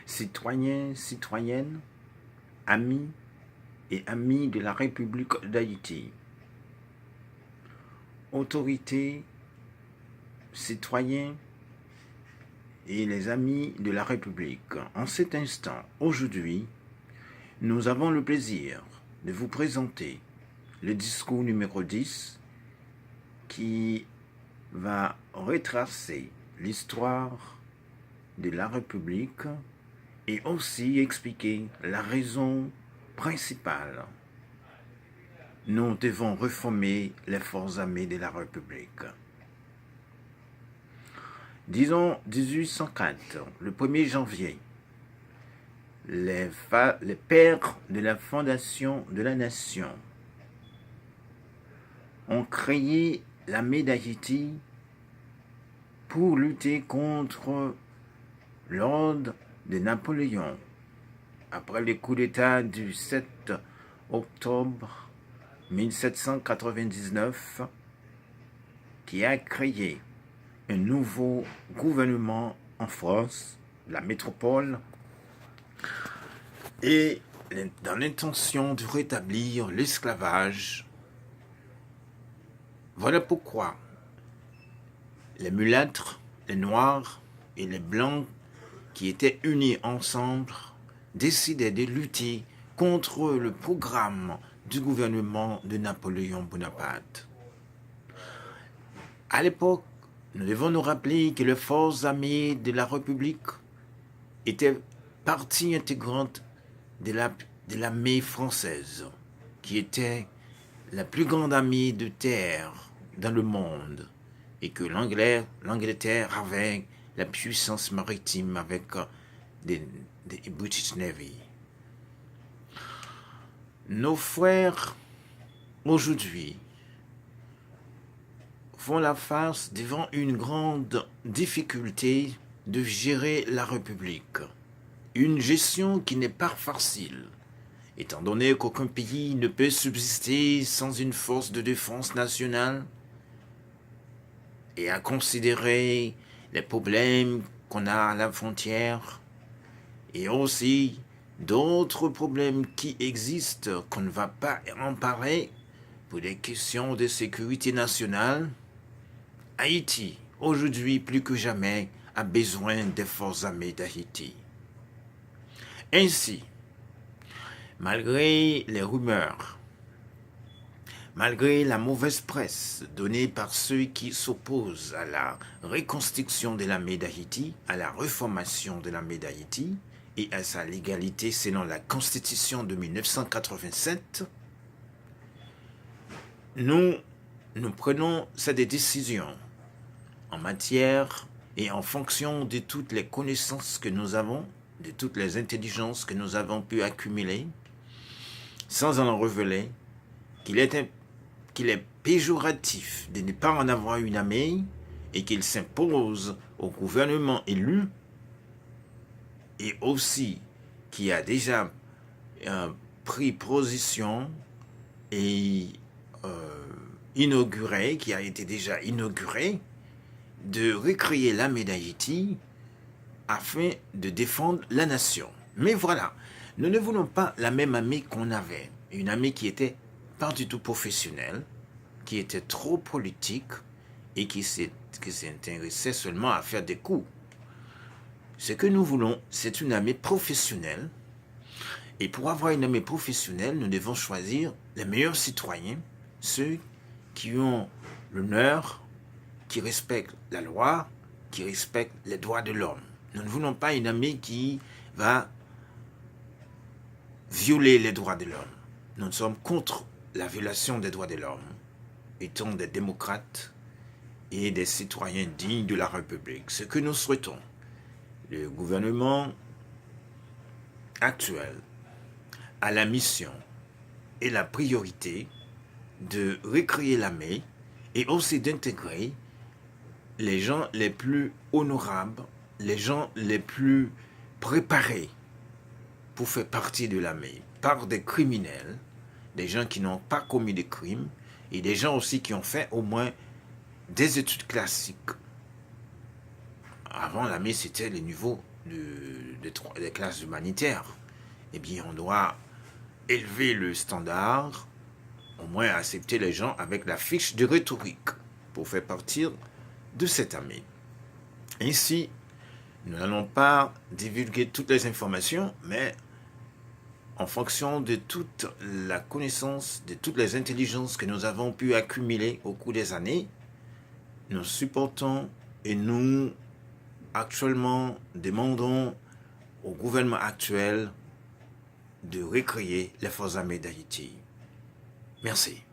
citoyens, citoyennes, amis et amis de la République d'Haïti, autorités, citoyens et les amis de la République. En cet instant, aujourd'hui, nous avons le plaisir de vous présenter le discours numéro 10 qui va retracer l'histoire de la République et aussi expliquer la raison principale. Nous devons réformer les forces armées de la République. Disons 1804, le 1er janvier, les pères de la fondation de la nation ont créé l'armée d'Haïti pour lutter contre l'ordre de Napoléon après le coup d'État du 7 octobre 1799 qui a créé un nouveau gouvernement en France, la métropole, et dans l'intention de rétablir l'esclavage. Voilà pourquoi les mulâtres, les noirs et les blancs qui étaient unis ensemble décidaient de lutter contre le programme du gouvernement de Napoléon Bonaparte. À l'époque, nous devons nous rappeler que les forces armées de la République étaient partie intégrante de l'armée française, qui était la plus grande armée de terre dans le monde, et que l'Angleterre avait la puissance maritime avec des British Navy. Nos frères, aujourd'hui, font la face devant une grande difficulté de gérer la République. Une gestion qui n'est pas facile, étant donné qu'aucun pays ne peut subsister sans une force de défense nationale, et à considérer les problèmes qu'on a à la frontière, et aussi d'autres problèmes qui existent qu'on ne va pas en parler pour des questions de sécurité nationale. Haïti, aujourd'hui plus que jamais, a besoin des forces armées d'Haïti. Ainsi, malgré les rumeurs, malgré la mauvaise presse donnée par ceux qui s'opposent à la reconstruction de l'armée d'Haïti, à la reformation de l'armée d'Haïti et à sa légalité selon la Constitution de 1987, nous prenons cette décision en matière et en fonction de toutes les connaissances que nous avons, de toutes les intelligences que nous avons pu accumuler, sans en révéler qu'il est péjoratif de ne pas en avoir une armée et qu'il s'impose au gouvernement élu et aussi qui a déjà pris position et qui a été déjà inauguré, de recréer l'armée d'Haïti afin de défendre la nation. Mais voilà, nous ne voulons pas la même armée qu'on avait, une armée qui était pas du tout professionnelle, qui était trop politique et qui s'intéressait seulement à faire des coups. Ce que nous voulons, c'est une armée professionnelle. Et pour avoir une armée professionnelle, nous devons choisir les meilleurs citoyens, ceux qui ont l'honneur, qui respectent la loi, qui respectent les droits de l'homme. Nous ne voulons pas une armée qui va violer les droits de l'homme. Nous sommes contre la violation des droits de l'homme, étant des démocrates et des citoyens dignes de la République. Ce que nous souhaitons, le gouvernement actuel a la mission et la priorité de recréer l'armée et aussi d'intégrer les gens les plus honorables, les gens les plus préparés pour faire partie de l'armée, par des criminels, des gens qui n'ont pas commis de crimes et des gens aussi qui ont fait au moins des études classiques. Avant, l'armée, c'était le niveau des classes humanitaires. Eh bien, on doit élever le standard, au moins accepter les gens avec la fiche de rhétorique pour faire partir de cette armée. Ainsi, nous n'allons pas divulguer toutes les informations, mais en fonction de toute la connaissance, de toutes les intelligences que nous avons pu accumuler au cours des années, nous supportons et nous actuellement demandons au gouvernement actuel de recréer les forces armées d'Haïti. Merci.